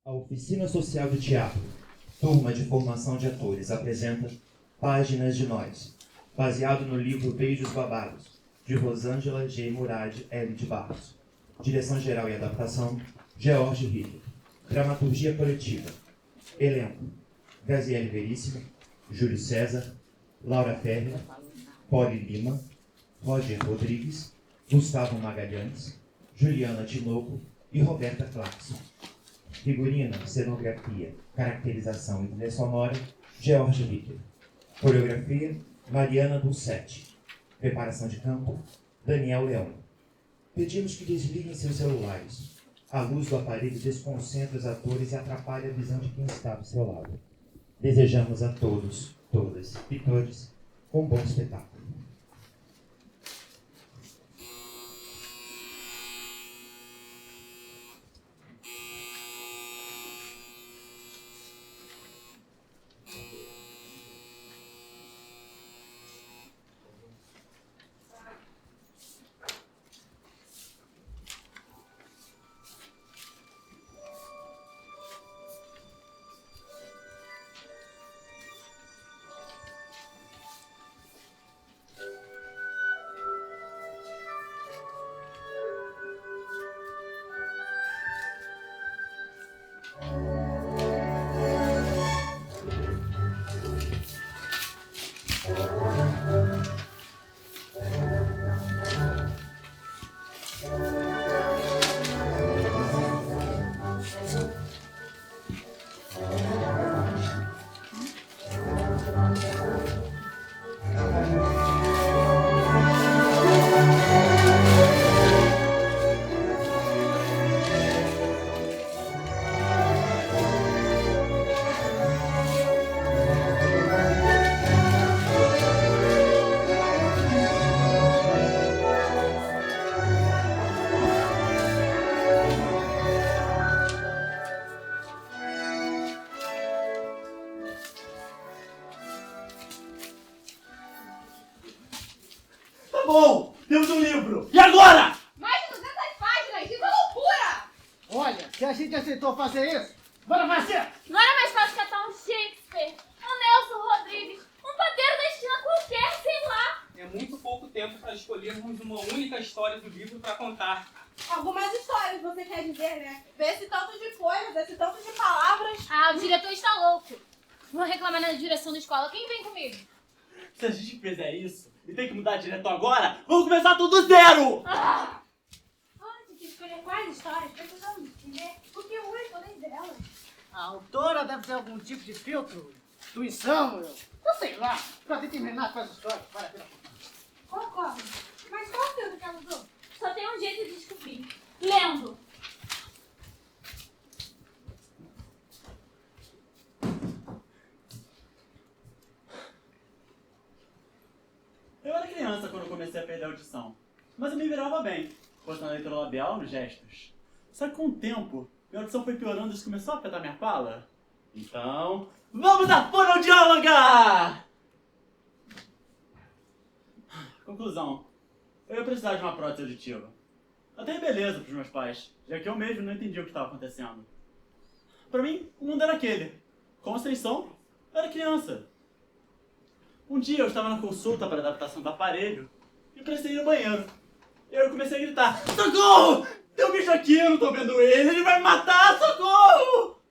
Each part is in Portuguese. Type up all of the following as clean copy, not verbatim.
A Oficina Social de Teatro, turma de formação de atores, apresenta Páginas de Nós, baseado no livro Beijos Babados, de Rosângela G. Murad L. de Barros. Direção-geral e adaptação, George Ritter. Dramaturgia coletiva. Elenco: Graziele Veríssimo, Júlio César, Laura Ferrer, Poli Lima, Roger Rodrigues, Gustavo Magalhães, Juliana Tinoco e Roberta Clarkson. Figurino, cenografia, caracterização e trilha sonora, George Ritter. Coreografia, Mariana Dulcetti. Preparação de campo, Daniel Leão. Pedimos que desliguem seus celulares. A luz do aparelho desconcentra os atores e atrapalha a visão de quem está do seu lado. Desejamos a todos, todas e todos um bom espetáculo. Bom, temos um livro! E agora? Mais de 200 páginas! Isso é loucura! Olha, se a gente aceitou fazer isso, bora fazer! Não era mais fácil catar um Shakespeare, um Nelson Rodrigues, um padeiro da esquina qualquer, sei lá. É muito pouco tempo para escolhermos uma única história do livro para contar. Algumas histórias, você quer dizer, né? Vê esse tanto de coisas, esse tanto de palavras. Ah, o diretor está louco. Vou reclamar na direção da escola. Quem vem comigo? Se a gente fizer isso e tem que mudar direto agora, vamos começar tudo do zero! Antes de escolher quais histórias, precisamos entender o que une todas elas. A autora deve ter algum tipo de filtro, intuição, eu sei lá, pra determinar quais histórias vale a pena contar. Concordo. Mas qual o filtro que ela usou? Só tem um jeito de descobrir. Lendo. Eu era criança quando eu comecei a perder a audição, mas eu me virava bem, postando a leitura labial nos gestos. Só que com o tempo, minha audição foi piorando e isso começou a afetar minha fala. Então, vamos à fonoaudióloga! Conclusão, eu ia precisar de uma prótese auditiva. Até beleza pros meus pais, já que eu mesmo não entendi o que estava acontecendo. Pra mim, o mundo era aquele. Com sem som, eu era criança. Um dia eu estava na consulta para adaptação do aparelho e precisei ir no banheiro. E aí eu comecei a gritar: socorro! Tem um bicho aqui, eu não tô vendo ele vai me matar, socorro!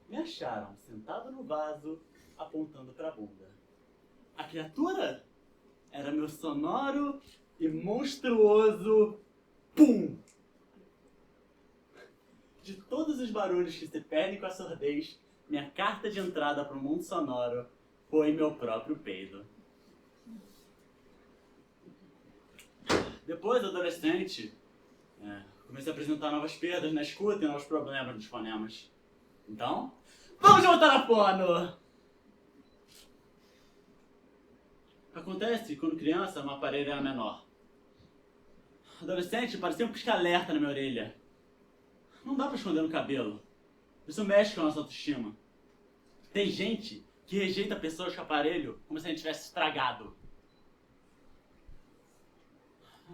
Me acharam sentado no vaso, apontando para a bunda. A criatura era meu sonoro e monstruoso pum! De todos os barulhos que se perdem com a surdez, minha carta de entrada para o mundo sonoro foi meu próprio peido. Depois, adolescente, comecei a apresentar novas perdas na escuta e novos problemas nos fonemas. Então, vamos voltar a fono! Acontece que quando criança, meu aparelho era menor. Adolescente, parecia um pisca-alerta na minha orelha. Não dá pra esconder no cabelo. Isso mexe com a nossa autoestima. Tem gente que rejeita pessoas com aparelho como se a gente tivesse estragado.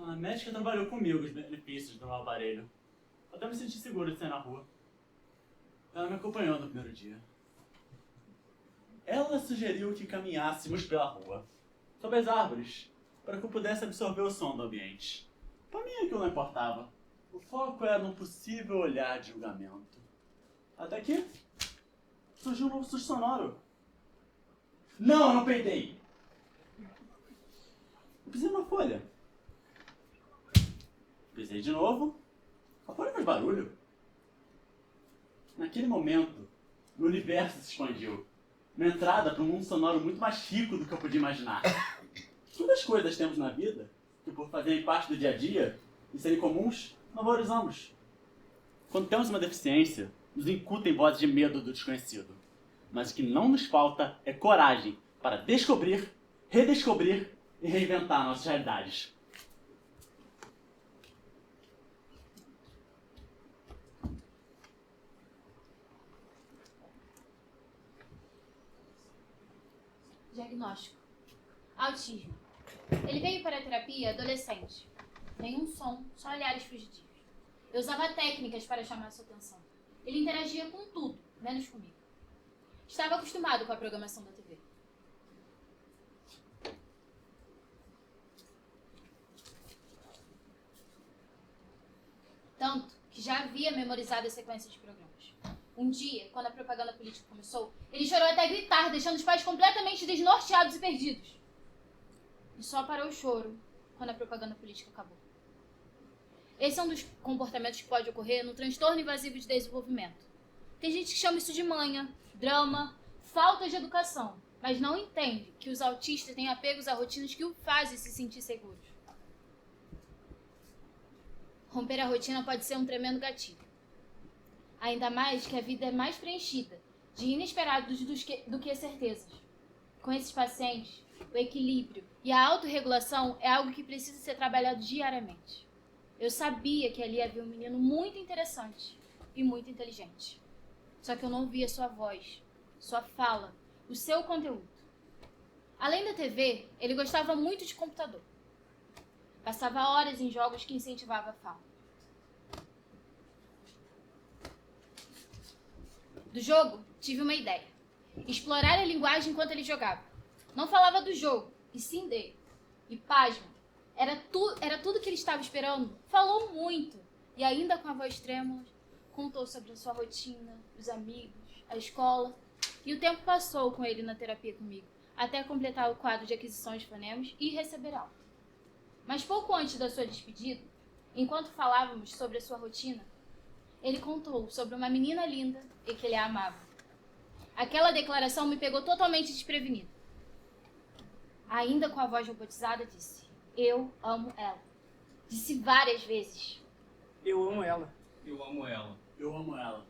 A médica trabalhou comigo os benefícios do meu aparelho. Até me senti seguro de sair na rua. Ela me acompanhou no primeiro dia. Ela sugeriu que caminhássemos pela rua, sob as árvores, para que eu pudesse absorver o som do ambiente. Para mim aquilo não importava. O foco era num possível olhar de julgamento. Até que surgiu um novo susto sonoro. Não, eu não peidei! Eu pisei numa folha. Pisei de novo. A folha fez barulho. Naquele momento, o universo se expandiu. Uma entrada para um mundo sonoro muito mais rico do que eu podia imaginar. Todas as coisas que temos na vida, que por fazerem parte do dia a dia e serem comuns, não valorizamos. Quando temos uma deficiência, nos incutem vozes de medo do desconhecido. Mas o que não nos falta é coragem para descobrir, redescobrir e reinventar nossas realidades. Diagnóstico: autismo. Ele veio para a terapia adolescente. Nenhum som, só olhares fugitivos. Eu usava técnicas para chamar sua atenção. Ele interagia com tudo, menos comigo. Estava acostumado com a programação da TV. Tanto que já havia memorizado a sequência de programas. Um dia, quando a propaganda política começou, ele chorou até gritar, deixando os pais completamente desnorteados e perdidos. E só parou o choro quando a propaganda política acabou. Esse é um dos comportamentos que pode ocorrer no transtorno invasivo de desenvolvimento. Tem gente que chama isso de manha, drama, falta de educação, mas não entende que os autistas têm apegos a rotinas que o fazem se sentir seguros. Romper a rotina pode ser um tremendo gatilho. Ainda mais que a vida é mais preenchida de inesperados do que certezas. Com esses pacientes, o equilíbrio e a autorregulação é algo que precisa ser trabalhado diariamente. Eu sabia que ali havia um menino muito interessante e muito inteligente. Só que eu não via sua voz, sua fala, o seu conteúdo. Além da TV, ele gostava muito de computador. Passava horas em jogos que incentivavam a fala. Do jogo, tive uma ideia. Explorar a linguagem enquanto ele jogava. Não falava do jogo, e sim dele. E pasmo, era tudo que ele estava esperando. Falou muito. E ainda com a voz trêmula, contou sobre a sua rotina, os amigos, a escola. E o tempo passou com ele na terapia comigo, até completar o quadro de aquisições de fonemas e receber alta. Mas pouco antes da sua despedida, enquanto falávamos sobre a sua rotina, ele contou sobre uma menina linda e que ele a amava. Aquela declaração me pegou totalmente desprevenido. Ainda com a voz robotizada, disse: eu amo ela. Disse várias vezes: Eu amo ela. Eu amo ela. Eu amo ela.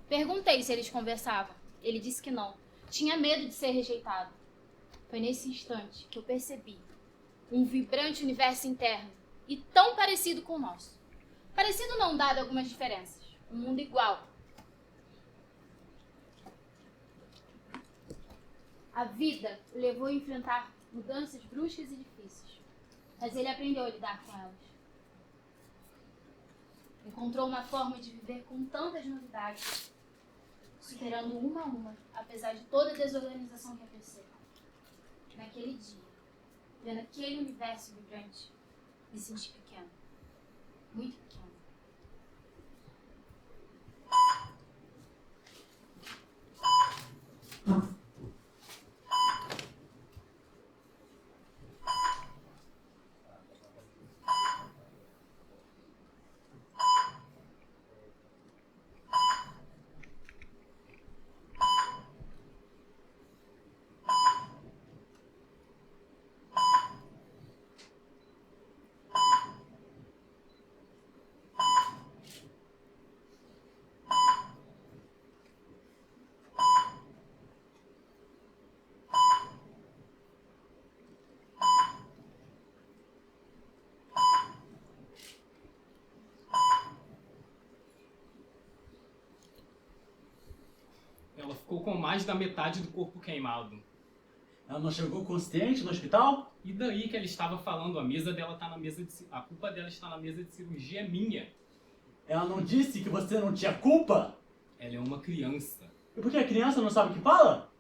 Perguntei se eles conversavam. Ele disse que não. Tinha medo de ser rejeitado. Foi nesse instante que eu percebi um vibrante universo interno e tão parecido com o nosso. Parecido não, dado algumas diferenças. Um mundo igual. A vida o levou a enfrentar mudanças bruscas e difíceis. Mas ele aprendeu a lidar com elas. Encontrou uma forma de viver com tantas novidades, superando uma a uma, apesar de toda a desorganização que aconteceu. Naquele dia, vendo aquele universo vibrante, me senti pequeno. Muito pequeno. Ela ficou com mais da metade do corpo queimado. Ela não chegou consciente no hospital? E daí que ela estava falando, a culpa dela está na mesa de cirurgia é minha. Ela não disse que você não tinha culpa? Ela é uma criança. E por que a criança não sabe o que fala?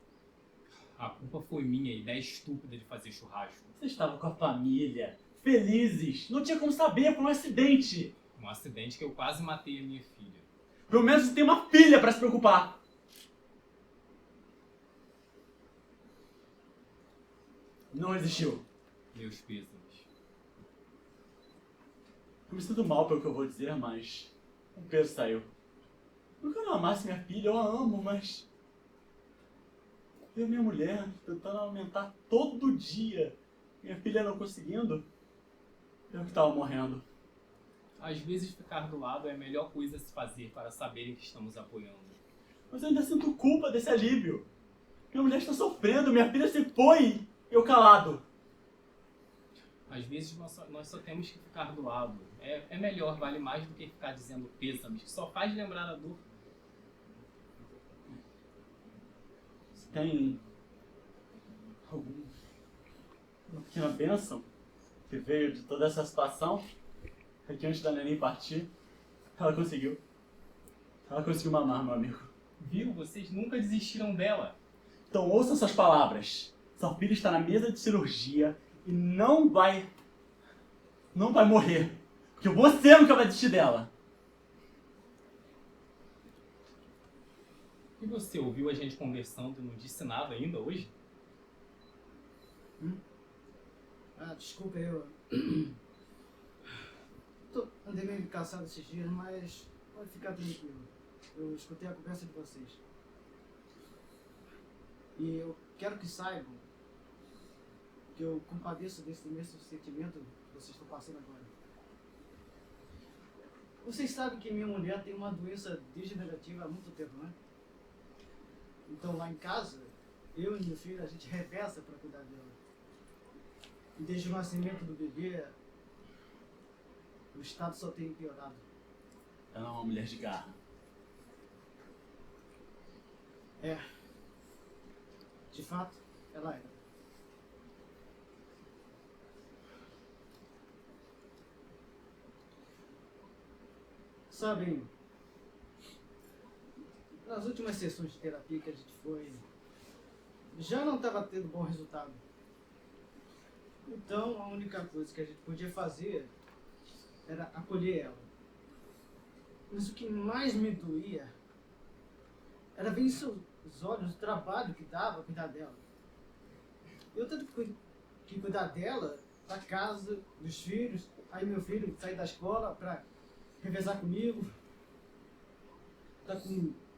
A culpa foi minha, a ideia estúpida de fazer churrasco. Você estava com a família, felizes. Não tinha como saber, foi um acidente. Um acidente que eu quase matei a minha filha. Pelo menos você tem uma filha para se preocupar. Não existiu. Meus pêsames. Eu me sinto mal pelo que eu vou dizer, mas o peso saiu. Não que eu não amasse minha filha, eu a amo, mas... Eu e minha mulher tentando aumentar todo dia. Minha filha não conseguindo. Eu que estava morrendo. Às vezes ficar do lado é a melhor coisa a se fazer para saberem que estamos apoiando. Mas eu ainda sinto culpa desse alívio. Minha mulher está sofrendo, minha filha se foi. Eu calado. Às vezes nós só temos que ficar do lado. É melhor, vale mais do que ficar dizendo pêsames, que só faz lembrar a dor. Você tem alguma pequena bênção que veio de toda essa situação? É que antes da neném partir, ela conseguiu. Ela conseguiu mamar, meu amigo. Viu? Vocês nunca desistiram dela. Então ouça essas palavras. Sua filha está na mesa de cirurgia e não vai morrer. Porque você nunca vai desistir dela. E você ouviu a gente conversando e não disse nada ainda hoje? Desculpa, eu... andei meio cansado esses dias, mas pode ficar tranquilo. Eu escutei a conversa de vocês. E eu quero que saibam que eu compadeço desse mesmo sentimento que vocês estão passando agora. Vocês sabem que minha mulher tem uma doença degenerativa há muito tempo, né? Então lá em casa, eu e meu filho, a gente reveza para cuidar dela. E desde o nascimento do bebê, o estado só tem piorado. Ela é uma mulher de garra. É. De fato, ela é. Sabem, nas últimas sessões de terapia que a gente foi, já não estava tendo bom resultado. Então, a única coisa que a gente podia fazer era acolher ela. Mas o que mais me doía era ver em seus olhos o trabalho que dava cuidar dela. Eu tendo que cuidar dela, da casa, dos filhos, aí meu filho sair da escola para revezar comigo,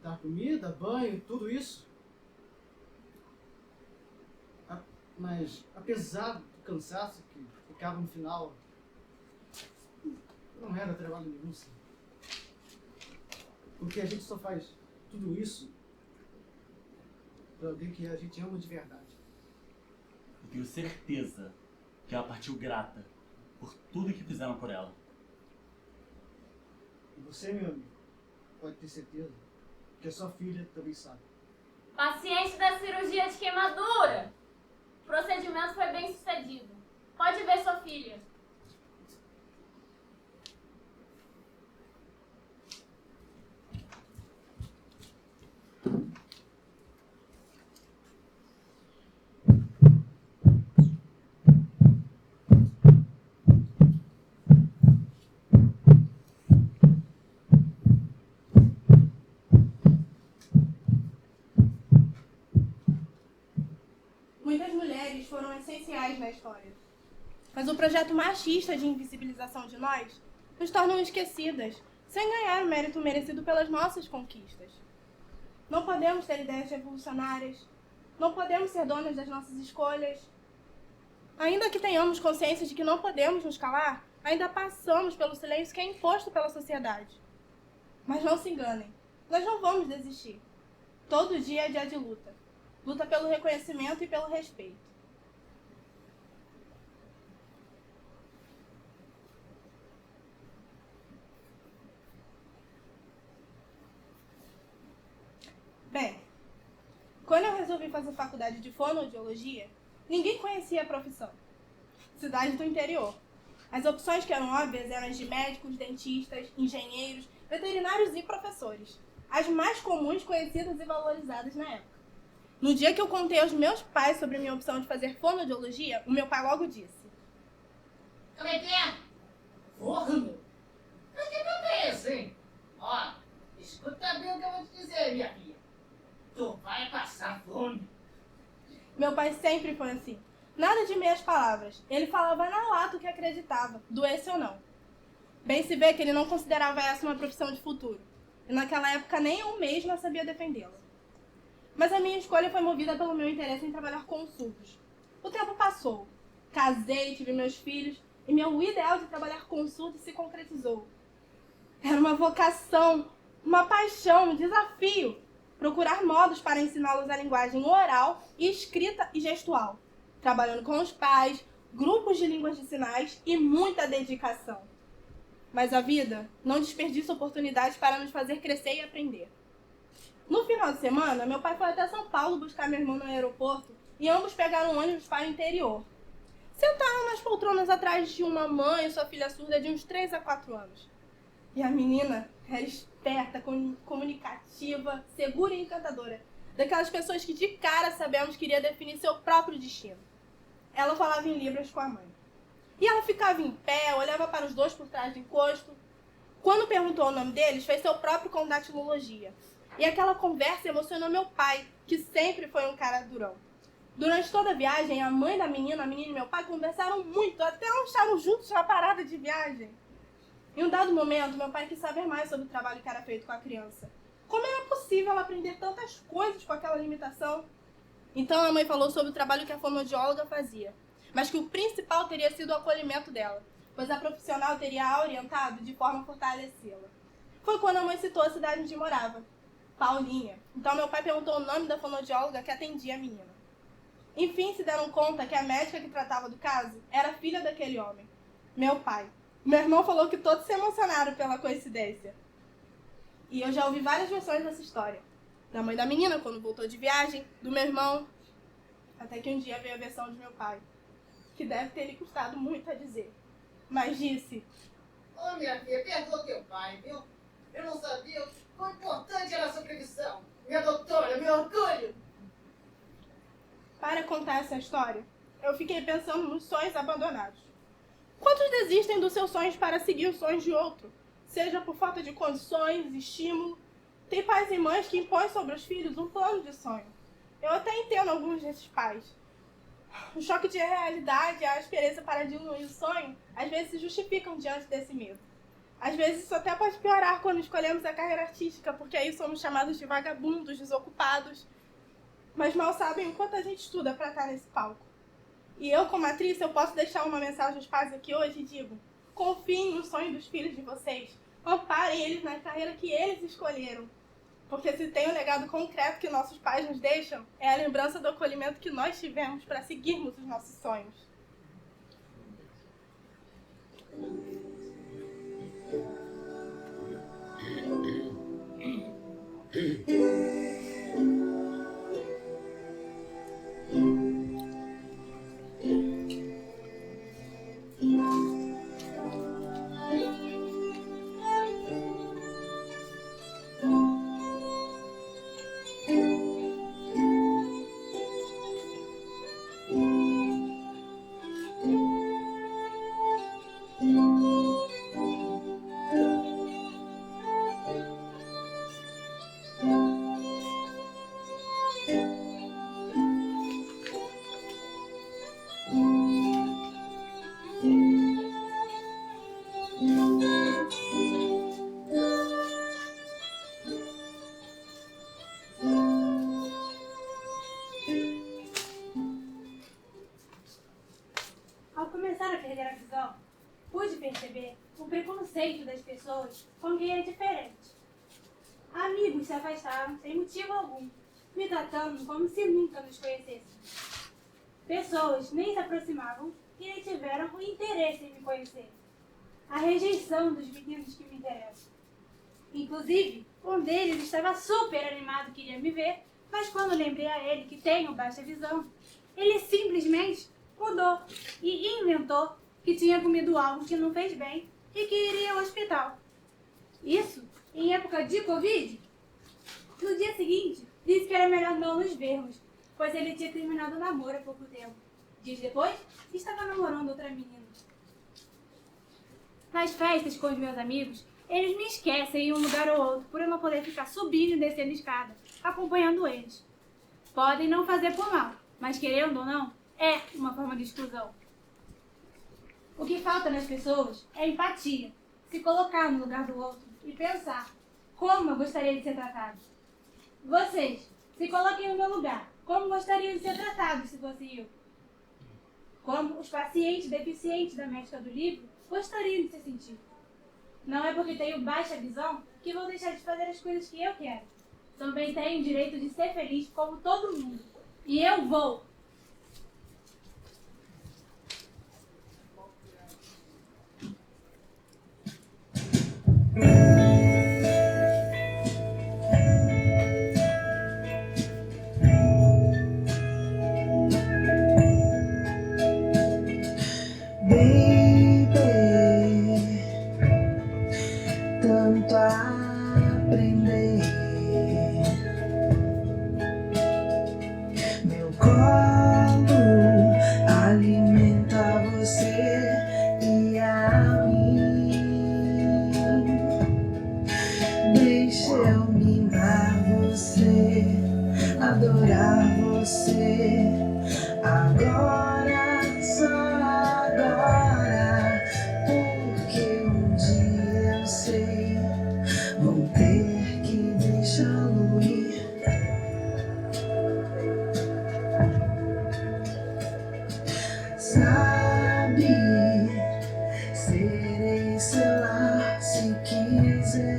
dar comida, banho, tudo isso. Mas apesar do cansaço que ficava no final, não era trabalho nenhum, sim. Porque a gente só faz tudo isso para alguém que a gente ama de verdade. Eu tenho certeza que ela partiu grata por tudo que fizeram por ela. E você, meu amigo, pode ter certeza que a sua filha também sabe. Paciente da cirurgia de queimadura. O procedimento foi bem sucedido. Pode ver sua filha. Muitas mulheres foram essenciais na história. Mas o projeto machista de invisibilização de nós nos tornam esquecidas, sem ganhar o mérito merecido pelas nossas conquistas. Não podemos ter ideias revolucionárias, não podemos ser donas das nossas escolhas. Ainda que tenhamos consciência de que não podemos nos calar, ainda passamos pelo silêncio que é imposto pela sociedade. Mas não se enganem, nós não vamos desistir. Todo dia é dia de luta. Luta pelo reconhecimento e pelo respeito. Bem, quando eu resolvi fazer faculdade de fonoaudiologia, ninguém conhecia a profissão. cidade do interior. As opções que eram óbvias eram as de médicos, dentistas, engenheiros, veterinários e professores. As mais comuns, conhecidas e valorizadas na época. No dia que eu contei aos meus pais sobre minha opção de fazer fonoaudiologia, o meu pai logo disse: Como é que é? Forno? Mas que papo é esse, hein? Ó, escuta bem o que eu vou te dizer, minha filha. Tu vai passar fome. Meu pai sempre foi assim. Nada de meias palavras. Ele falava na lata o que acreditava, doesse ou não. Bem se vê que ele não considerava essa uma profissão de futuro. E naquela época nem eu mesma sabia defendê-la. Mas a minha escolha foi movida pelo meu interesse em trabalhar com surdos. O tempo passou. Casei, tive meus filhos, e meu ideal de trabalhar com surdos se concretizou. Era uma vocação, uma paixão, um desafio. Procurar modos para ensiná-los a linguagem oral, escrita e gestual. Trabalhando com os pais, grupos de línguas de sinais e muita dedicação. Mas a vida não desperdiça oportunidades para nos fazer crescer e aprender. No final de semana, meu pai foi até São Paulo buscar meu irmão no aeroporto e ambos pegaram um ônibus para o interior. Sentaram nas poltronas atrás de uma mãe e sua filha surda de uns 3 a 4 anos. E a menina era esperta, comunicativa, segura e encantadora. Daquelas pessoas que de cara sabemos que iria definir seu próprio destino. Ela falava em libras com a mãe. E ela ficava em pé, olhava para os dois por trás do encosto. Quando perguntou o nome deles, fez seu próprio com datilologia. E aquela conversa emocionou meu pai, que sempre foi um cara durão. Durante toda a viagem, a mãe da menina, e meu pai conversaram muito, até lancharam juntos na parada de viagem. Em um dado momento, meu pai quis saber mais sobre o trabalho que era feito com a criança. Como era possível ela aprender tantas coisas com aquela limitação? Então a mãe falou sobre o trabalho que a fonoaudióloga fazia, mas que o principal teria sido o acolhimento dela, pois a profissional teria a orientado de forma a fortalecê-la. Foi quando a mãe citou a cidade onde morava, Paulinha. Então meu pai perguntou o nome da fonoaudióloga que atendia a menina. Enfim, se deram conta que a médica que tratava do caso era filha daquele homem, meu pai. Meu irmão falou que todos se emocionaram pela coincidência. E eu já ouvi várias versões dessa história. Da mãe da menina, quando voltou de viagem, do meu irmão, até que um dia veio a versão de meu pai, que deve ter lhe custado muito a dizer. Mas disse: Ô, minha filha, perdoa teu pai, viu? Eu não sabia o quão importante era a sua previsão. Minha doutora, meu orgulho. Para contar essa história, eu fiquei pensando nos sonhos abandonados. Quantos desistem dos seus sonhos para seguir os sonhos de outro? Seja por falta de condições, estímulo. Tem pais e mães que impõem sobre os filhos um plano de sonho. Eu até entendo alguns desses pais. O choque de realidade e a experiência para diluir o sonho, às vezes se justificam diante desse medo. Às vezes isso até pode piorar quando escolhemos a carreira artística, porque aí somos chamados de vagabundos, desocupados. Mas mal sabem o quanto a gente estuda para estar nesse palco. E eu, como atriz, eu posso deixar uma mensagem aos pais aqui hoje e digo: confiem no sonho dos filhos de vocês. Amparem eles na carreira que eles escolheram. Porque se tem um legado concreto que nossos pais nos deixam, é a lembrança do acolhimento que nós tivemos para seguirmos os nossos sonhos. Ao começar a perder a visão, pude perceber o preconceito das pessoas com quem é diferente. Amigos se afastaram sem motivo algum, me tratando como se nunca nos conhecêssemos. Pessoas nem se aproximavam e nem tiveram o interesse em me conhecer. A rejeição dos meninos que me interessam. Inclusive, um deles estava super animado, queria me ver, mas quando lembrei a ele que tenho baixa visão, ele simplesmente mudou e inventou que tinha comido algo que não fez bem e que iria ao hospital. Isso em época de Covid. No dia seguinte, disse que era melhor não nos vermos, pois ele tinha terminado o namoro há pouco tempo. Dias depois, estava namorando outra menina. Nas festas com os meus amigos, eles me esquecem em um lugar ou outro por eu não poder ficar subindo e descendo escada, acompanhando eles. Podem não fazer por mal, mas querendo ou não, é uma forma de exclusão. O que falta nas pessoas é empatia, se colocar no lugar do outro e pensar como eu gostaria de ser tratado. Vocês, se coloquem no meu lugar, como gostariam de ser tratados se fosse eu? Como os pacientes deficientes da médica do livro gostariam de se sentir. Não é porque tenho baixa visão que vou deixar de fazer as coisas que eu quero. Também tenho o direito de ser feliz como todo mundo. E eu vou! Tanto a aprender. Meu colo alimenta você e a mim. Deixa eu mimar você, adorar você. Agora, só agora, porque um dia eu sei, vou ter que deixá-lo ir. Sabe, serei seu lar se quiser,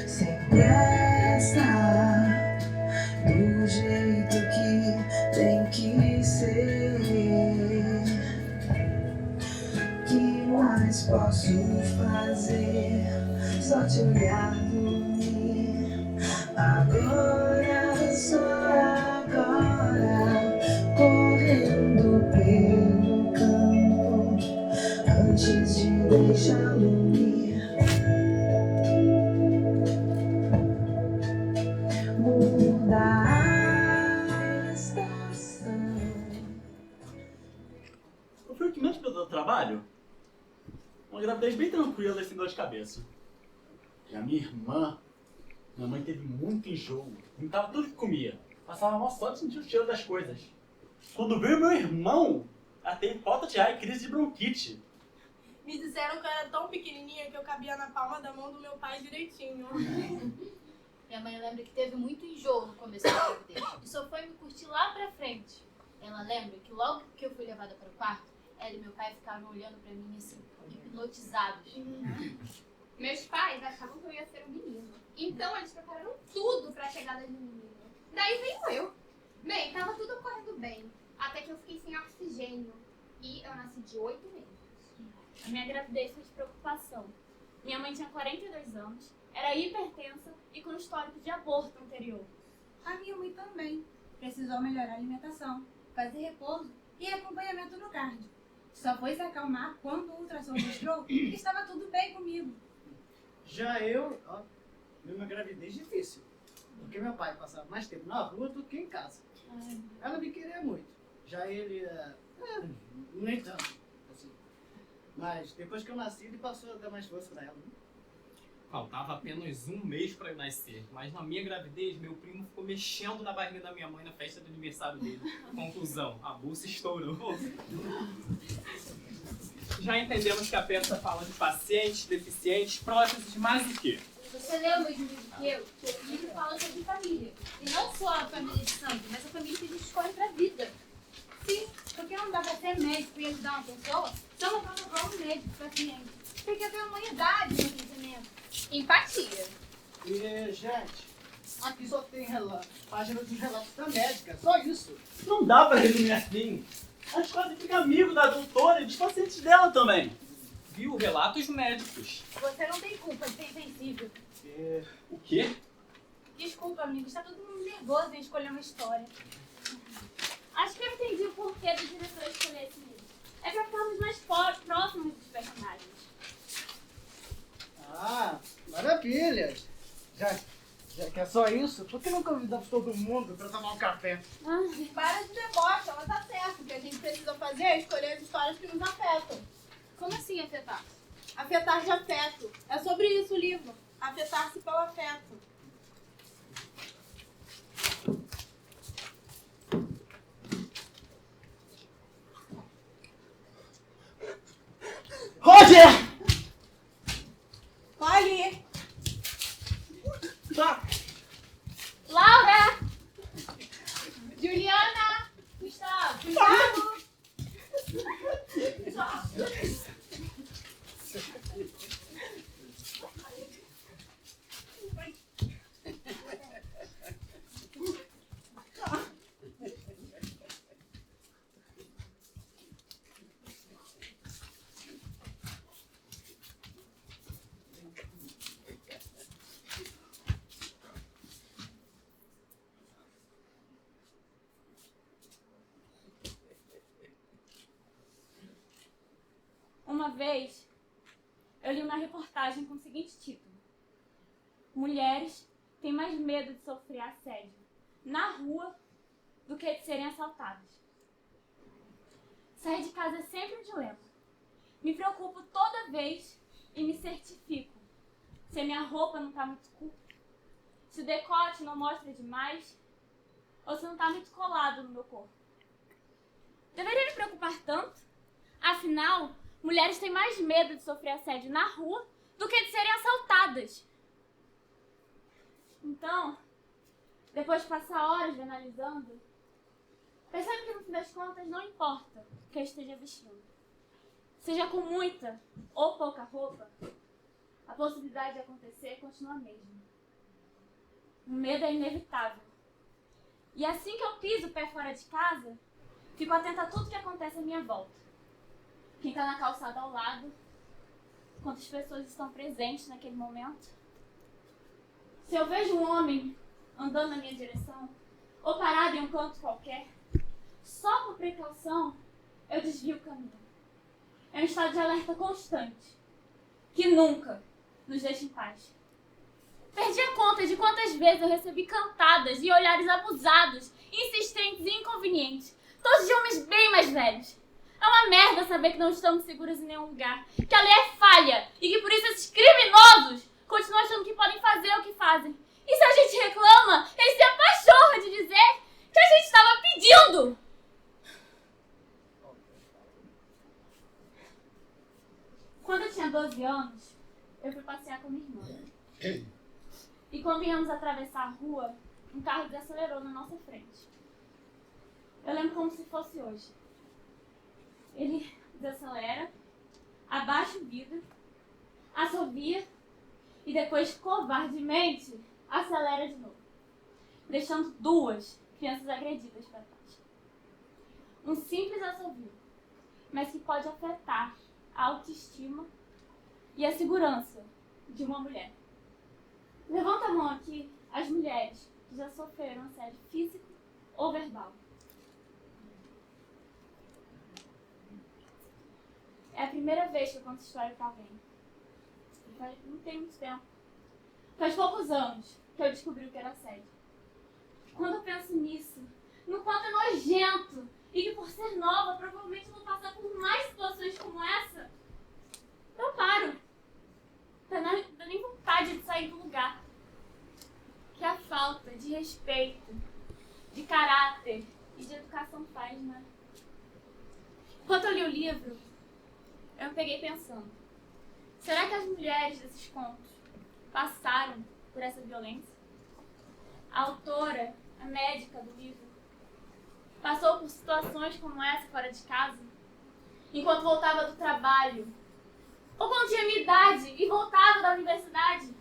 sem pressa, do jeito que tem que ser. Que mais posso fazer? Só te olhar dormir. Agora, só agora, correndo pelo campo, antes de deixá-lo ir. Mudar a estação. Eu fui o que menos me deu trabalho. Uma gravidez bem tranquila e sem dor de cabeça. E a minha mãe teve muito enjoo. Vomitava tudo que comia. Passava mal só de sentir o cheiro das coisas. Quando veio meu irmão, ela teve falta de ar e crise de bronquite. Me disseram que eu era tão pequenininha que eu cabia na palma da mão do meu pai direitinho. Minha mãe lembra que teve muito enjoo no começo da gravidez e só foi me curtir lá pra frente. Ela lembra que logo que eu fui levada para o quarto, ela e meu pai ficavam olhando pra mim assim, hipnotizados. Meus pais achavam que eu ia ser um menino. Então eles prepararam tudo pra chegada de menino. Daí veio eu. Bem, tava tudo correndo bem. Até que eu fiquei sem oxigênio. E eu nasci de 8 meses. A minha gravidez foi de preocupação. Minha mãe tinha 42 anos, era hipertensa e com histórico de aborto anterior. A minha mãe também precisou melhorar a alimentação, fazer repouso e acompanhamento no cardio. Só foi se acalmar quando o ultrassom mostrou que estava tudo bem comigo. Já eu, tive uma gravidez difícil. Porque meu pai passava mais tempo na rua do que em casa. Ela me queria muito. Já ele, nem tanto. Assim. Mas depois que eu nasci, ele passou a dar mais força pra ela. Faltava apenas um mês para eu nascer, mas na minha gravidez, meu primo ficou mexendo na barriga da minha mãe na festa do aniversário dele. Conclusão, a bolsa estourou. Já entendemos que a peça fala de pacientes, deficientes, próteses, mais o quê? Você leu o mesmo livro que eu? O livro fala sobre família. E não só a família de sangue, mas a família que a gente escolhe pra vida. Sim, porque não dá pra ser médico e ajudar uma pessoa só não provocar um médico paciente. Porque tem humanidade no sentimento. Empatia. E, gente, aqui só tem página dos relatos da médica, só isso. Não dá pra resumir assim. A gente quase fica amigo da doutora e dos pacientes dela também. Viu? Relatos médicos. Você não tem culpa de ser insensível. O quê? Desculpa, amigo, está todo mundo nervoso em escolher uma história. Acho que eu entendi o porquê do diretor escolher esse livro. É para ficarmos mais próximos dos personagens. Ah, maravilha! Já que é só isso, por que não convidamos todo mundo para tomar um café? Para de deboche, ela tá certo. O que a gente precisa fazer é escolher as histórias que nos afetam. Como assim afetar? Afetar de afeto. É sobre isso o livro. Afetar-se pelo afeto. Roger! Olhe! Tá. Laura! Juliana! Gustavo! Uma vez, eu li uma reportagem com o seguinte título: Mulheres têm mais medo de sofrer assédio na rua do que de serem assaltadas. Sair de casa é sempre um dilema. Me preocupo toda vez e me certifico se a minha roupa não está muito curta, se o decote não mostra demais ou se não está muito colado no meu corpo. Deveria me preocupar tanto? Afinal, mulheres têm mais medo de sofrer assédio na rua do que de serem assaltadas. Então, depois de passar horas analisando, percebo que no fim das contas não importa o que eu esteja vestindo. Seja com muita ou pouca roupa, a possibilidade de acontecer continua a mesma. O medo é inevitável. E assim que eu piso o pé fora de casa, fico atenta a tudo que acontece à minha volta. Quem está na calçada ao lado, quantas pessoas estão presentes naquele momento. Se eu vejo um homem andando na minha direção, ou parado em um canto qualquer, só por precaução, eu desvio o caminho. É um estado de alerta constante, que nunca nos deixa em paz. Perdi a conta de quantas vezes eu recebi cantadas e olhares abusados, insistentes e inconvenientes, todos de homens bem mais velhos. É uma merda saber que não estamos seguros em nenhum lugar, que a lei é falha e que por isso esses criminosos continuam achando que podem fazer o que fazem. E se a gente reclama, eles têm a pachorra de dizer que a gente estava pedindo. Quando eu tinha 12 anos, eu fui passear com minha irmã. E quando íamos atravessar a rua, um carro desacelerou na nossa frente. Eu lembro como se fosse hoje. Ele desacelera, abaixa o vidro, assovia e depois, covardemente, acelera de novo, deixando 2 crianças agredidas para trás. Um simples assovio, mas que pode afetar a autoestima e a segurança de uma mulher. Levanta a mão aqui as mulheres que já sofreram assédio físico ou verbal. É a primeira vez que eu conto história pra alguém. Não tem muito tempo. Faz poucos anos que eu descobri o que era assédio. Quando eu penso nisso, no quanto é nojento e que por ser nova, provavelmente vou passar por mais situações como essa, eu paro. Não dá nem vontade de sair do lugar. Que a falta de respeito, de caráter e de educação faz, né? Enquanto eu li o livro, eu me peguei pensando, será que as mulheres desses contos passaram por essa violência? A autora, a médica do livro, passou por situações como essa fora de casa, enquanto voltava do trabalho, ou quando tinha minha idade e voltava da universidade?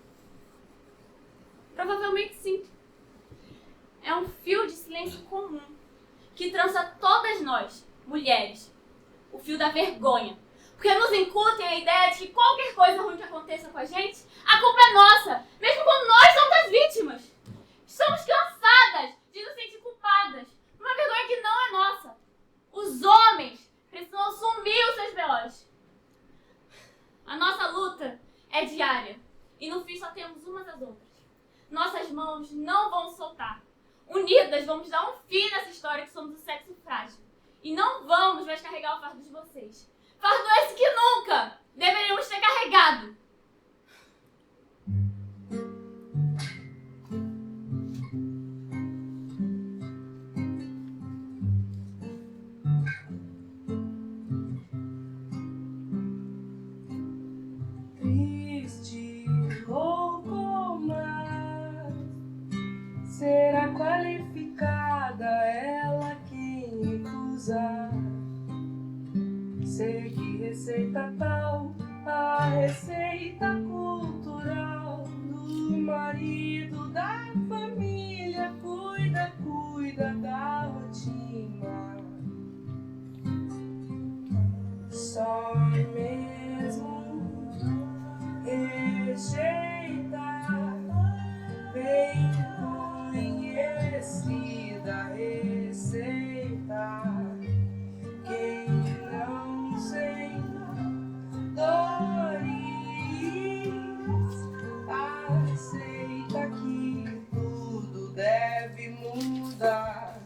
Provavelmente sim. É um fio de silêncio comum que trança todas nós, mulheres, o fio da vergonha. Porque nos incutem a ideia de que qualquer coisa ruim que aconteça com a gente, a culpa é nossa, mesmo quando nós somos as vítimas. Estamos cansadas de nos sentir culpadas por uma vergonha que não é nossa. Os homens precisam assumir os seus B.O.s. A nossa luta é diária e no fim só temos umas às outras. Nossas mãos não vão soltar. Unidas vamos dar um fim nessa história que somos o sexo frágil. E não vamos mais carregar o fardo de vocês. Fardo esse que nunca deveríamos ter carregado. Triste, louco, mas será qualificada ela quem recusar. Segue receita tal, a receita cultural do marido da família, cuida da rotina. Só mesmo rejeitar bem conhecida receita. Quem não sente dores aceita que tudo deve mudar.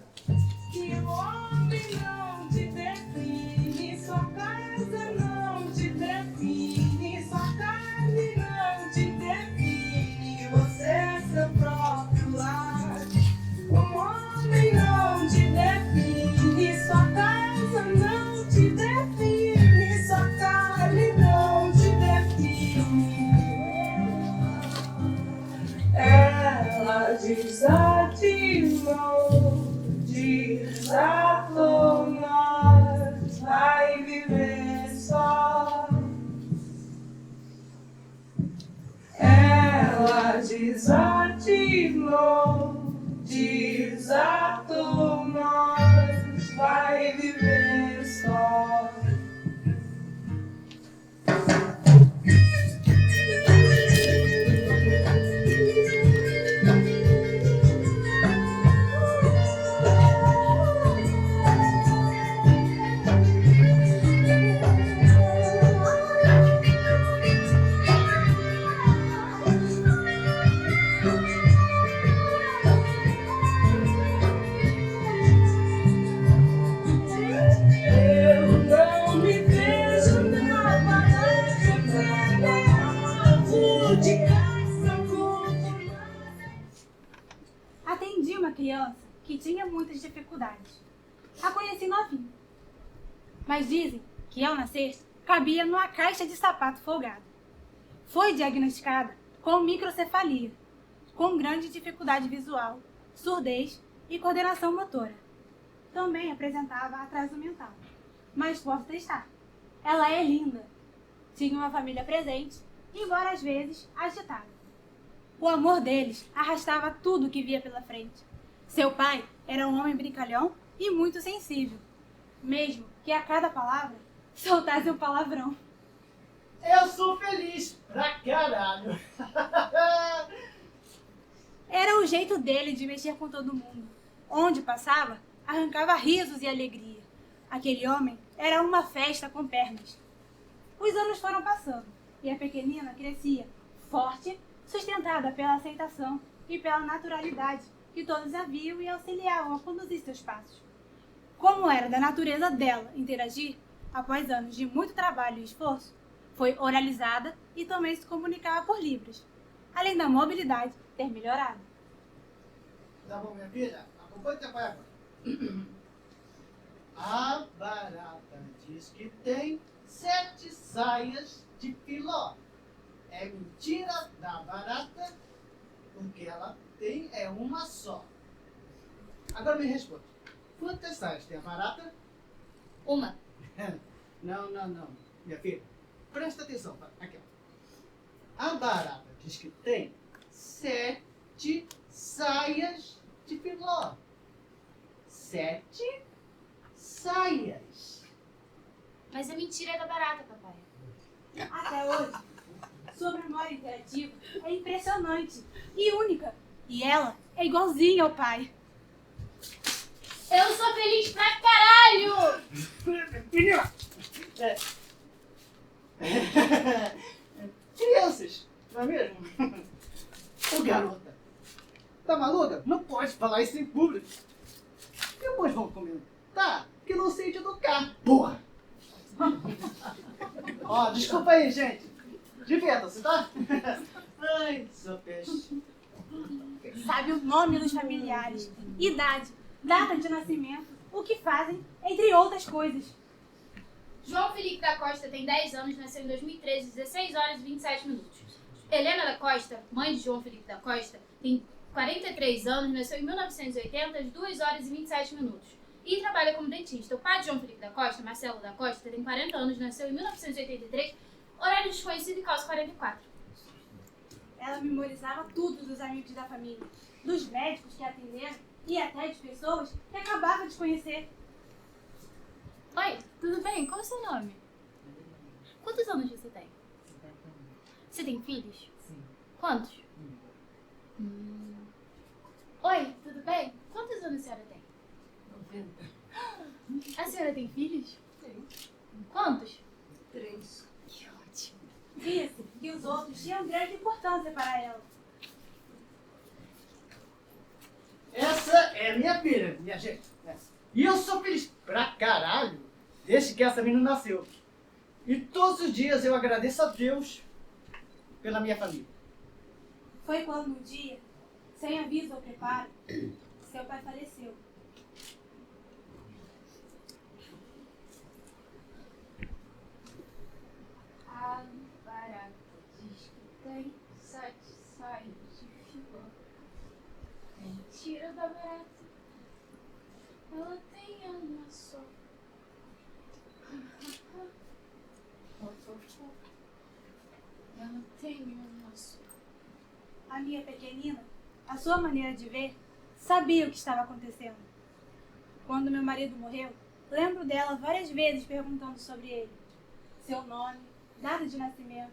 Que o homem não te define, sua casa não te define, sua carne não te define, você é seu próprio lar. O homem não te define, sua casa não te define, sua carne não te define. Ela desativou, desatou, mas vai viver só. Ela desativou, desatou, mas vai viver só. Atendi uma criança que tinha muitas dificuldades. A conheci novinha. Mas dizem que ao nascer cabia numa caixa de sapato folgado. Foi diagnosticada com microcefalia, com grande dificuldade visual, surdez e coordenação motora. Também apresentava atraso mental. Mas posso testar. Ela é linda. Tinha uma família presente, embora às vezes agitada. O amor deles arrastava tudo que via pela frente. Seu pai era um homem brincalhão e muito sensível, mesmo que a cada palavra soltasse um palavrão. Eu sou feliz pra caralho. Era o jeito dele de mexer com todo mundo. Onde passava, arrancava risos e alegria. Aquele homem era uma festa com pernas. Os anos foram passando e a pequenina crescia, forte, sustentada pela aceitação e pela naturalidade que todos a viam e auxiliavam a conduzir seus passos. Como era da natureza dela interagir, após anos de muito trabalho e esforço, foi oralizada e também se comunicava por libras, além da mobilidade ter melhorado. Tá bom, minha filha? Acompanhe teu pai agora. A barata diz que tem 7 saias de filó. É mentira da barata, porque ela tem uma só. Agora me responde. Quantas saias tem a barata? Uma. Não. Minha filha, presta atenção. Aqui, ó. A barata diz que tem 7 saias de filó. 7 saias. Mas a mentira é da barata, papai. Até hoje, sua memória interativa é impressionante e única. E ela é igualzinho ao pai. Eu sou feliz pra caralho! Menina! Crianças, não é mesmo? Ô garota, tá maluca? Não pode falar isso em público. Depois vão comentar que não sei te educar, porra! Ó, desculpa aí, gente. Divirtam-se, tá? Ai, sou peixe. Sabe o nome dos familiares, idade, data de nascimento, o que fazem, entre outras coisas. João Felipe da Costa tem 10 anos, nasceu em 2013, 16 horas e 27 minutos. Helena da Costa, mãe de João Felipe da Costa, tem 43 anos, nasceu em 1980, às 2 horas e 27 minutos. E trabalha como dentista. O pai de João Felipe da Costa, Marcelo da Costa, tem 40 anos, nasceu em 1983, horário desconhecido e calça 44. Ela memorizava tudo dos amigos da família, dos médicos que atenderam e até de pessoas que acabava de conhecer. Oi, tudo bem? Qual é o seu nome? Quantos anos você tem? Você tem filhos? Sim. Quantos? Oi, tudo bem? Quantos anos a senhora tem? 90. A senhora tem filhos? Sim. Quantos? 3. Que ótimo. Disse que os outros tinham grande importância para ela. Essa é minha filha, minha gente. E eu sou feliz pra caralho desde que essa menina nasceu. E todos os dias eu agradeço a Deus pela minha família. Foi quando um dia, sem aviso ou preparo, seu pai faleceu. A barata diz que tem 7 saias de filó. Mentira da barata. Ela tem uma só. Ela tem uma só. A minha pequenina, a sua maneira de ver, sabia o que estava acontecendo. Quando meu marido morreu, lembro dela várias vezes perguntando sobre ele. Seu nome, data de nascimento,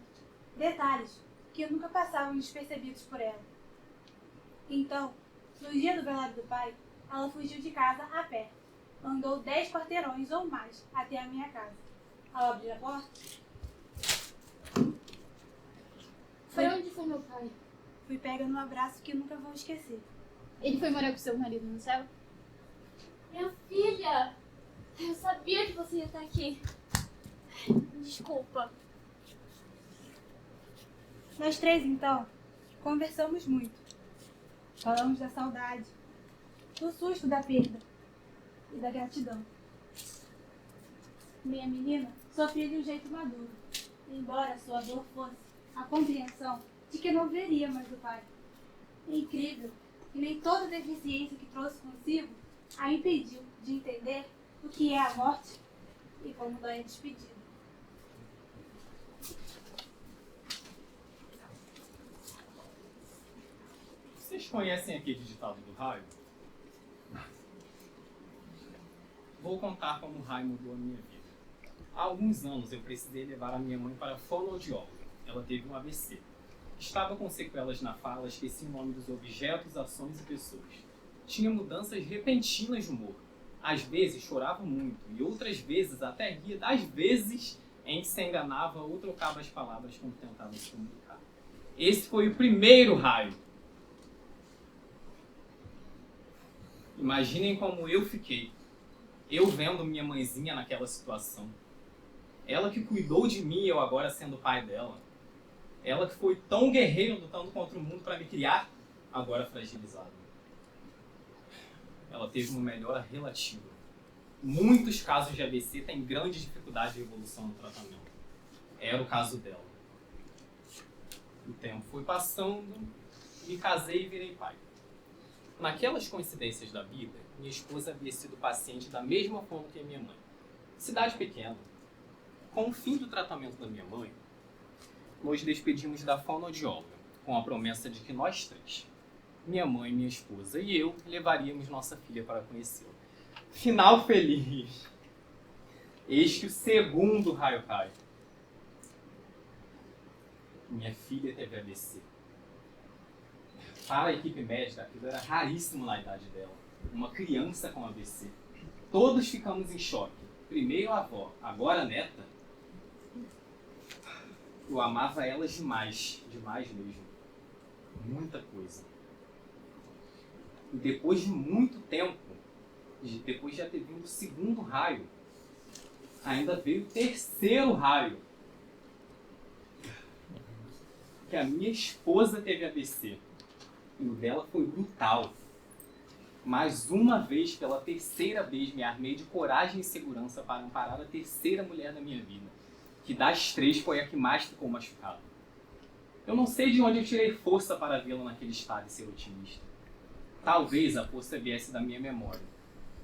detalhes que nunca passavam despercebidos por ela. Então, no dia do velório do pai, ela fugiu de casa a pé. Andou 10 quarteirões ou mais até a minha casa. Ao abrir a porta, Foi onde foi meu pai? fui pega num abraço que nunca vou esquecer. Ele foi morar com seu marido no céu? Minha filha! Eu sabia que você ia estar aqui. Desculpa. Nós três, então, conversamos muito. Falamos da saudade, do susto da perda e da gratidão. Minha menina sofria de um jeito maduro, embora sua dor fosse a compreensão de que não veria mais o pai. É incrível que nem toda deficiência que trouxe consigo a impediu de entender o que é a morte e como dói a despedida. Vocês conhecem aquele ditado do raio? Vou contar como o raio mudou a minha vida. Há alguns anos eu precisei levar a minha mãe para a fonoaudióloga. Ela teve um AVC. Estava com sequelas na fala, esqueci o nome dos objetos, ações e pessoas. Tinha mudanças repentinas de humor. Às vezes chorava muito e outras vezes até ria das vezes em que se enganava ou trocava as palavras quando tentava se comunicar. Esse foi o primeiro raio. Imaginem como eu fiquei. Eu vendo minha mãezinha naquela situação. Ela que cuidou de mim e eu agora sendo pai dela. Ela que foi tão guerreira lutando contra o mundo para me criar, agora fragilizada. Ela teve uma melhora relativa. Muitos casos de AVC têm grande dificuldade de evolução no tratamento. Era o caso dela. O tempo foi passando, me casei e virei pai. Naquelas coincidências da vida, minha esposa havia sido paciente da mesma forma que a minha mãe. Cidade pequena. Com o fim do tratamento da minha mãe, nos despedimos da fonoaudióloga, com a promessa de que nós três, minha mãe, minha esposa e eu, levaríamos nossa filha para conhecê-la. Final feliz. Eis que o segundo raio cai. Minha filha teve AVC. Para a equipe médica, aquilo era raríssimo na idade dela. Uma criança com AVC. Todos ficamos em choque. Primeiro a avó, agora a neta. Eu amava elas demais, demais mesmo. Muita coisa. E depois de muito tempo, depois de já ter vindo o segundo raio, ainda veio o terceiro raio. Que a minha esposa teve AVC. E o dela foi brutal. Mais uma vez, pela terceira vez, me armei de coragem e segurança para amparar a terceira mulher da minha vida, que das 3 foi a que mais ficou machucada. Eu não sei de onde eu tirei força para vê-la naquele estado e ser otimista. Talvez a força viesse da minha memória,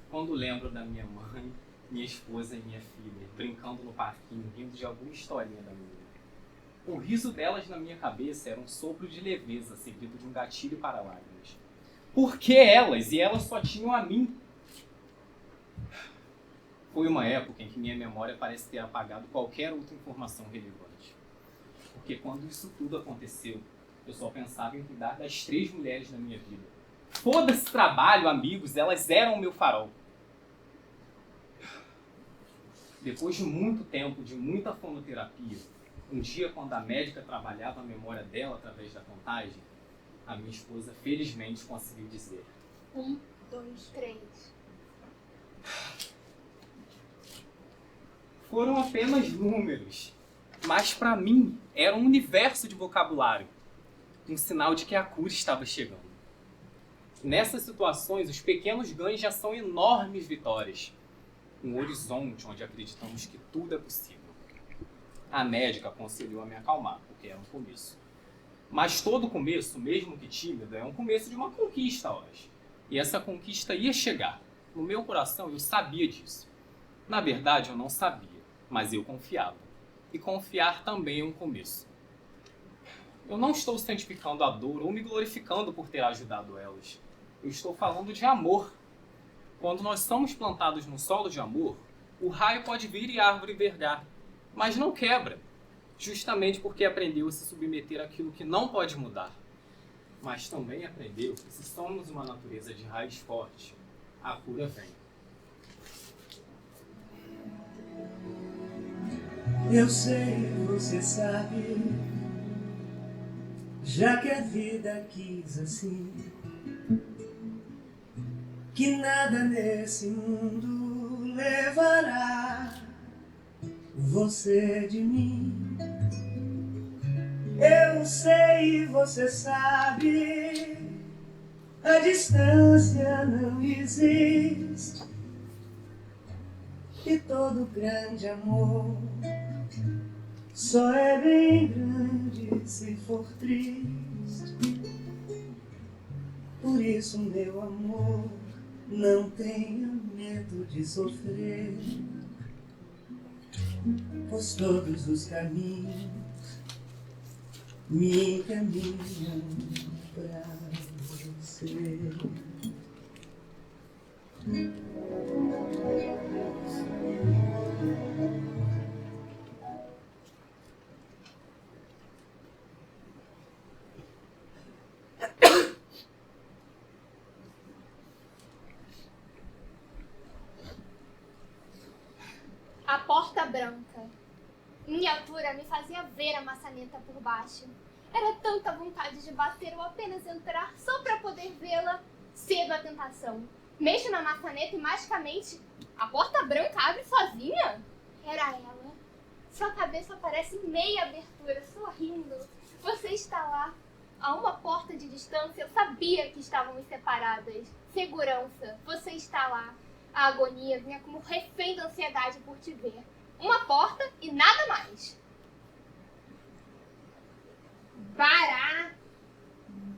quando lembro da minha mãe, minha esposa e minha filha, brincando no parquinho, rindo de alguma historinha da minha vida. O riso delas na minha cabeça era um sopro de leveza, seguido de um gatilho para lágrimas. Por que elas? E elas só tinham a mim. Foi uma época em que minha memória parece ter apagado qualquer outra informação relevante. Porque quando isso tudo aconteceu, eu só pensava em cuidar das 3 mulheres da minha vida. Foda-se trabalho, amigos, elas eram o meu farol. Depois de muito tempo, de muita fonoterapia, um dia, quando a médica trabalhava a memória dela através da contagem, a minha esposa felizmente conseguiu dizer: 1, 2, 3. Foram apenas números, mas para mim era um universo de vocabulário, um sinal de que a cura estava chegando. Nessas situações, os pequenos ganhos já são enormes vitórias, um horizonte onde acreditamos que tudo é possível. A médica aconselhou a me acalmar, porque era um começo. Mas todo começo, mesmo que tímido, é um começo de uma conquista, horas. E essa conquista ia chegar. No meu coração, eu sabia disso. Na verdade, eu não sabia, mas eu confiava. E confiar também é um começo. Eu não estou santificando a dor ou me glorificando por ter ajudado elas. Eu estou falando de amor. Quando nós somos plantados no solo de amor, o raio pode vir e a árvore vergar, mas não quebra, justamente porque aprendeu a se submeter àquilo que não pode mudar. Mas também aprendeu que se somos uma natureza de raiz forte, a cura vem. Eu sei, você sabe, já que a vida quis assim, que nada nesse mundo levará você de mim. Eu sei, você sabe, a distância não existe, e todo grande amor só é bem grande se for triste. Por isso, meu amor, não tenha medo de sofrer, pois todos os caminhos me encaminham pra você. A porta branca. Minha altura me fazia ver a maçaneta por baixo. Era tanta vontade de bater ou apenas entrar só para poder vê-la. Cedo a tentação. Mexo na maçaneta e magicamente a porta branca abre sozinha. Era ela. Sua cabeça aparece em meia abertura, sorrindo. Você está lá. A uma porta de distância, eu sabia que estávamos separadas. Segurança, você está lá. A agonia vinha como refém da ansiedade por te ver. Uma porta e nada mais. Bará,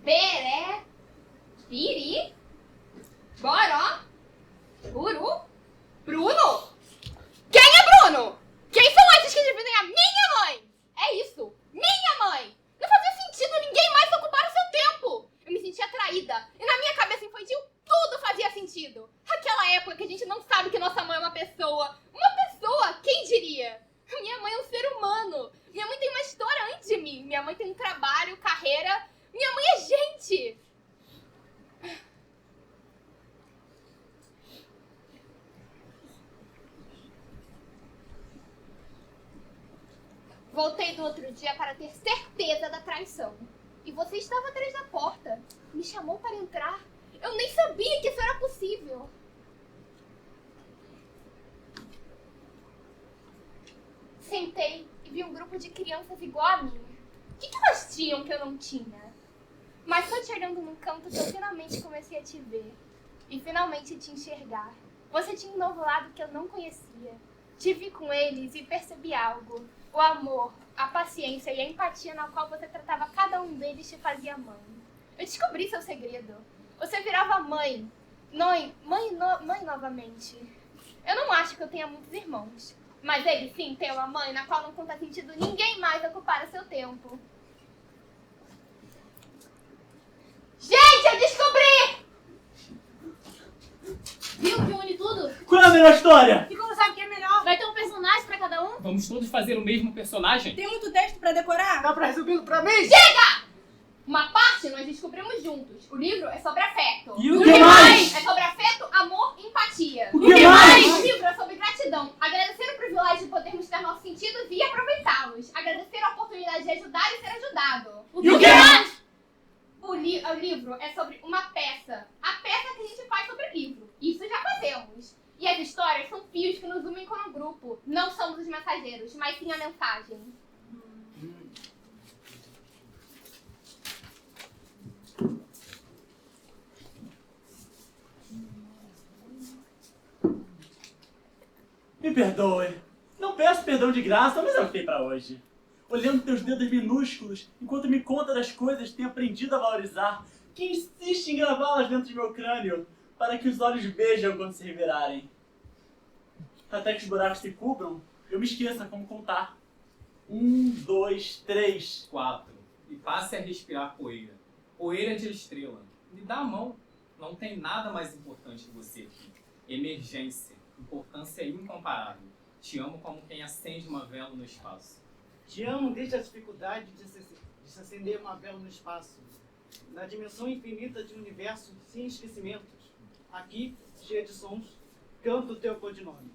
Beré, Biri, Boró, Buru, Bruno. Quem é Bruno? Quem são esses que dividem a minha mãe? É isso, minha mãe. Não fazia sentido ninguém mais ocupar o seu tempo. Eu me sentia traída e na minha cabeça infantil tudo fazia sentido. Aquela época que a gente não sabe que nossa mãe é uma pessoa. Uma pessoa, quem diria? Minha mãe é um ser humano. Minha mãe tem uma história antes de mim. Minha mãe tem um trabalho, carreira. Minha mãe é gente. outro dia para ter certeza da traição. E você estava atrás da porta. Me chamou para entrar. Eu nem sabia que isso era possível. Sentei e vi um grupo de crianças igual a mim. O que elas tinham que eu não tinha? Mas foi te olhando num canto que eu finalmente comecei a te ver. E finalmente te enxergar. Você tinha um novo lado que eu não conhecia. Te vi com eles e percebi algo. O amor, a paciência e a empatia na qual você tratava cada um deles te fazia mãe. Eu descobri seu segredo. Você virava mãe. Mãe novamente. Eu não acho que eu tenha muitos irmãos. Mas ele sim tem uma mãe na qual não conta sentido ninguém mais ocupar o seu tempo. Gente, eu descobri! Viu que une tudo? Qual é a melhor história? E como sabe que é melhor? Vai ter um personagem pra cada um? Vamos todos fazer o mesmo personagem? Tem muito texto pra decorar? Dá pra resumir pra mim? Chega! Uma parte nós descobrimos juntos. O livro é sobre afeto. E o que mais? É sobre afeto, amor e empatia. O que mais? O livro é sobre gratidão. Agradecer o privilégio de podermos ter nossos sentidos e aproveitá-los. Agradecer a oportunidade de ajudar e ser ajudado. E o que mais? O livro é sobre uma peça. A peça que a gente faz sobre o livro. Isso já fazemos. E as histórias são fios que nos unem como grupo. Não somos os mensageiros, mas sim a mensagem. Me perdoe. Não peço perdão de graça, mas é o que tem pra hoje. Olhando teus dedos minúsculos, enquanto me conta das coisas que tenho aprendido a valorizar, que insiste em gravá-las dentro de meu crânio, para que os olhos vejam quando se revirarem. Até que os buracos se cubram, eu me esqueça como contar. 1, 2, 3. 4. E passe a respirar poeira. Poeira de estrela. Me dá a mão. Não tem nada mais importante que você aqui. Emergência. Importância incomparável. Te amo como quem acende uma vela no espaço. Te amo desde a dificuldade de se acender uma vela no espaço. Na dimensão infinita de um universo sem esquecimentos. Aqui, cheia de sons, canto o teu codinome.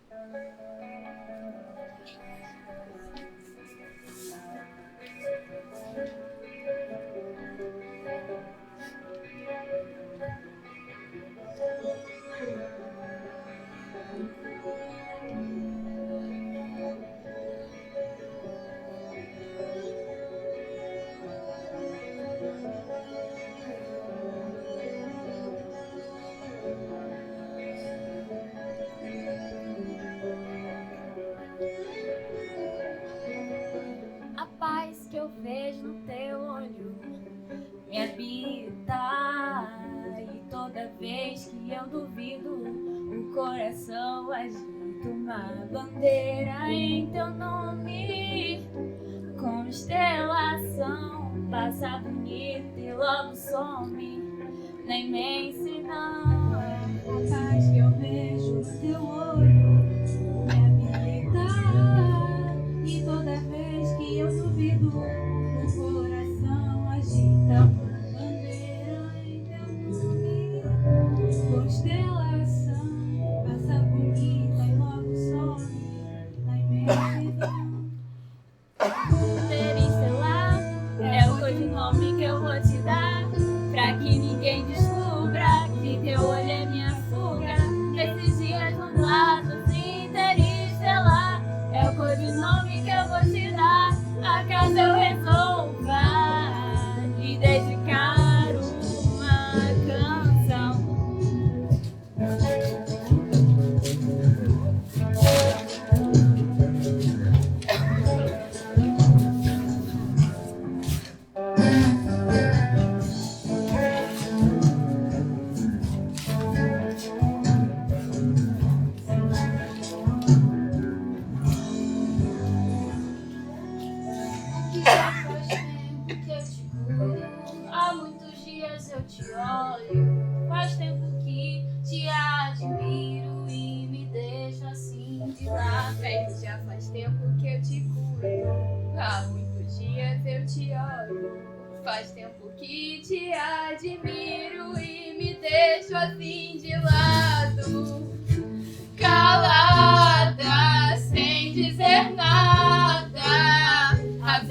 A paz que eu vejo no teu olho me habita, e toda vez que eu duvido, o coração agita uma bandeira em teu nome. Constelação passa bonita e logo some na imensidão. A paz que eu vejo no teu olho me habita, e toda vez que eu duvido, o coração agita uma bandeira em teu nome. Constelação passa bonita e logo some na imensidão. Interestelar é o codinome que eu vou te dar, pra que ninguém descubra que teu olho é minha fuga. Nesses dias nublados, interestelar é o codinome que eu vou te dar. Acaso eu resolva lhe dedicar uma canção. Há muitos dias eu te olho, faz tempo que te admiro e me deixo assim de lado. Já faz tempo que eu te cuido. Há muitos dias eu te olho. Faz tempo que te admiro e me deixo assim de lado. Calada, sem dizer nada.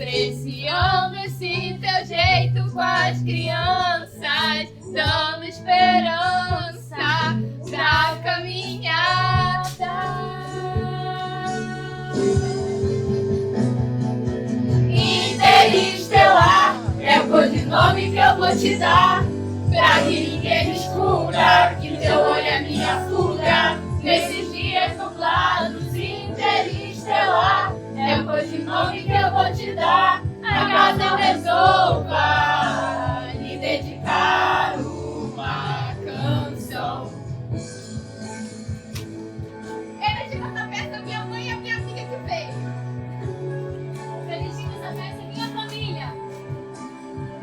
apreciando esse teu jeito com as crianças, dando esperança pra caminhada. Interestelar é o codinome que eu vou te dar, pra que ninguém descubra que teu olho é minha fuga. Nesses dias nublados, interestelar é o codinome que eu vou te dar. Acaso eu resolva lhe dedicar uma canção. Eu dedico essa peça à minha mãe e à minha amiga que veio. Eu dedico essa peça à minha família.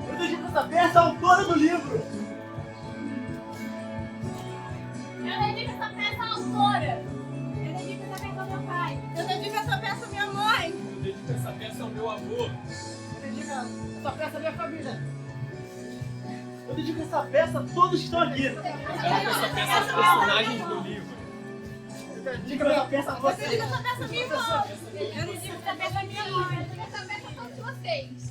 Eu dedico essa peça à autora do livro. Eu dedico essa peça à autora. Eu dedico essa peça ao meu pai. Eu dedico essa peça à minha mãe. Eu dedico essa peça ao meu avô. Eu dedico essa peça à minha família. Eu dedico essa peça a todos que estão aqui. Eu dedico essa peça aos personagens do livro. Eu dedico essa peça a Eu vocês. dedico essa peça à minha irmã. Eu dedico essa peça à minha mãe. Eu dedico essa peça a todos vocês.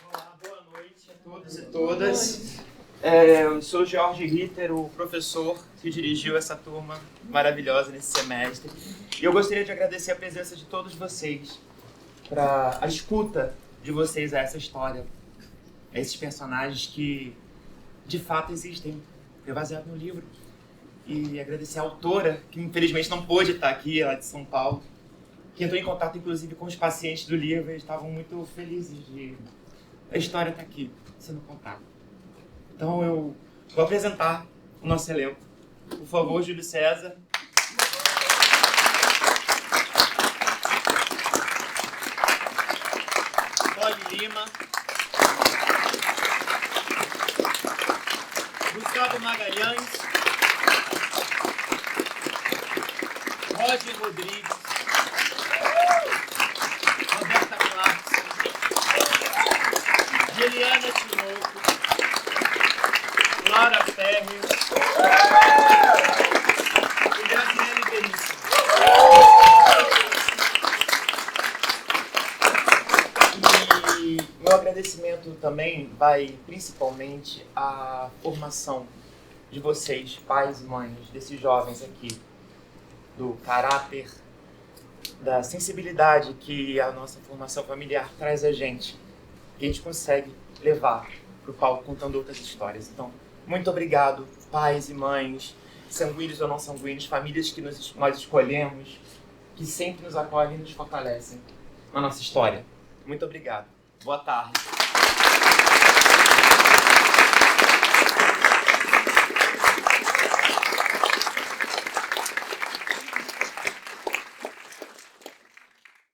Olá, boa noite a todos e todas. Eu sou o Jorge Ritter, o professor que dirigiu essa turma maravilhosa nesse semestre. E eu gostaria de agradecer a presença de todos vocês, para a escuta de vocês a essa história, a esses personagens que de fato existem, foi baseado no livro. E agradecer a autora, que infelizmente não pôde estar aqui, ela é de São Paulo, que entrou em contato inclusive com os pacientes do livro, eles estavam muito felizes de a história estar aqui, sendo contada. Então eu vou apresentar o nosso elenco. Por favor, Júlio César. Poli Lima. Gustavo Magalhães. Roger Rodrigues. Roberta Clarkson. Juliana Tinoco. Laura Ferri e Graziele Benício. E meu agradecimento também vai principalmente à formação de vocês, pais e mães, desses jovens aqui, do caráter, da sensibilidade que a nossa formação familiar traz a gente, que a gente consegue levar para o palco contando outras histórias. Então, muito obrigado, pais e mães, sanguíneos ou não sanguíneos, famílias que nós escolhemos, que sempre nos acolhem e nos fortalecem na nossa história. Muito obrigado. Boa tarde.